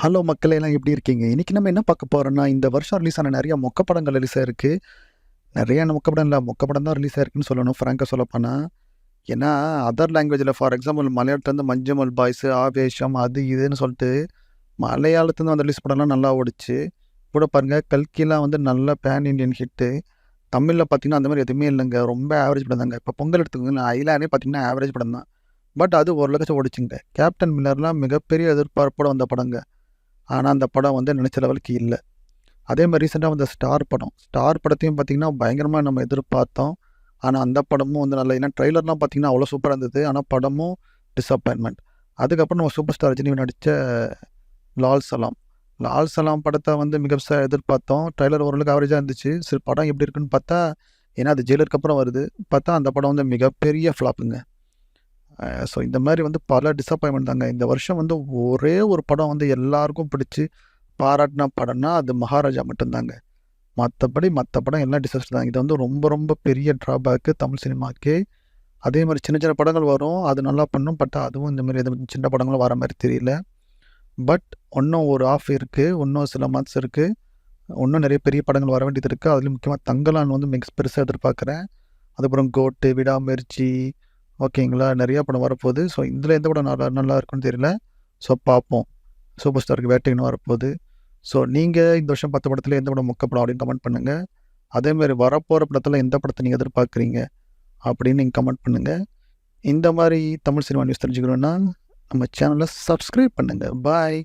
Hello மக்களே எல்லாம் எப்படி இருக்கீங்க? இன்னைக்கு நம்ம என்ன பார்க்க போறோம்னா, இந்த வருஷம் ரிலீஸ் ஆன நெறைய மொக்க படங்கள் ரிலீஸ் ஆயிருக்கு. நெறைய மொக்க படம் இல்ல, மொக்க படம் தான் ரிலீஸ் ஆயிருக்குன்னு சொல்லணும் ஃப்ராங்கா சொல்லப்போனா. ஏன்னா, அதர் லாங்குவேஜ்ல ஃபார் எக்ஸாம்பிள் மலையாளத்துலருந்து மஞ்சுமல் பாய்ஸ், ஆவேஷம் அது இதுன்னு சொல்லிட்டு மலையாளத்துலருந்து வந்த ரிலீஸ் படம்லாம் நல்லா ஓடுச்சு. கூட பாருங்க கல்கிலாம் வந்து நல்ல பேன் இண்டியன் ஹிட்டு. தமிழ்ல பார்த்தீங்கன்னா, அந்த மாரி எதுவுமே இல்லங்க. ரொம்ப ஆவரேஜ் படம் தாங்க. இப்ப பொங்கல் எடுத்துக்கோங்களேன், அயலானே பார்த்தீங்கன்னா ஆவரேஜ் படம் தான். பட் அது ஓரளவுக்காச்சும் ஓடுச்சுங்க. கேப்டன் மில்லர்லாம் மிகப்பெரிய எதிர்பார்ப்போட வந்த படங்க. ஆனா, அந்த படம் வந்து நெனச்ச லெவலுக்கு இல்ல. அதே மாரி ரீசென்ட்டா வந்த ஸ்டார் படம். ஸ்டார் படத்தையும் பார்த்தீங்கன்னா, பயங்கரமா நம்ம எதிர்பார்த்தோம். ஆனா, அந்த படமும் வந்து ஏன்னா ட்ரெய்லர்லாம் பார்த்தீங்கன்னா, அவ்வளோ சூப்பரா இருந்தது. ஆனா, படமும் டிசப்பாயின்ட்மென்ட். அதுக்கப்புறம் நம்ம சூப்பர் ஸ்டார் ரஜினி நடிச்ச லால் சலாம். லால் சலாம் படத்த வந்து மிக எதிர்பார்த்தோம். ட்ரெய்லர் ஓரளவுக்கு ஆவரேஜா இருந்துச்சு. சரி படம் எப்படி இருக்குன்னு பார்த்தா, ஏன்னா அது ஜெயிலருக்கு அப்புறம் வருது. பார்த்தா அந்த படம் வந்து மிகப்பெரிய ஃப்ளாப்புங்க. ஸோ இந்த மாரி வந்து பல டிசப்பாயின்ட்மென்ட் தாங்க. இந்த வருஷம் வந்து ஒரே ஒரு படம் வந்து எல்லாருக்கும் பிடிச்சு பாராட்டுன படம்னா, அது மகாராஜா மட்டும் தாங்க. மத்தபடி மத்த படம் எல்லாம் டிசாஸ்டர் தான். இது வந்து ரொம்ப ரொம்ப பெரிய ட்ராபேக்கு தமிழ் சினிமாக்கே. அதே மாரி சின்ன சின்ன படங்கள் வரும். அது நல்லா பண்ணும். பட் அதுவும் இந்த மாரி எதுவும் சின்ன படங்களும் வர மாரி தெரியல. பட் இன்னும் ஒரு ஆஃப் இருக்கு. இன்னும் சில மந்த்ஸ் இருக்கு. இன்னும் நெறைய பெரிய படங்கள் வர வேண்டியது இருக்கு. அதுலயும் முக்கியமா தங்கலான் வந்து பெருசா எதிர்பார்க்குறேன். அதுக்கப்புறம் கோட்டு, விடாமுயற்சி ஓகேங்களா? நெறைய படம் வரப்போகுது. ஸோ இதுல எந்த படம் நல்லா நல்லா இருக்குன்னு தெரியல. ஸோ பார்ப்போம். சூப்பர் ஸ்டாருக்கு வேட்டைன்னு வரப்போகுது. ஸோ நீங்க இந்த வருஷம் 10 படத்துல எந்த படம் மொக்க படம் அப்படின்னு கமெண்ட் பண்ணுங்க. அதேமாரி வரப்போற படத்துல எந்த படத்த நீங்க எதிர்பார்க்குறீங்க அப்படின்னு நீங்க கமெண்ட் பண்ணுங்க. இந்த மாரி தமிழ் சினிமா நியூஸ் தெரிஞ்சுக்கணும்னா நம்ம சேனல சப்ஸ்கிரைப் பண்ணுங்க. பாய்.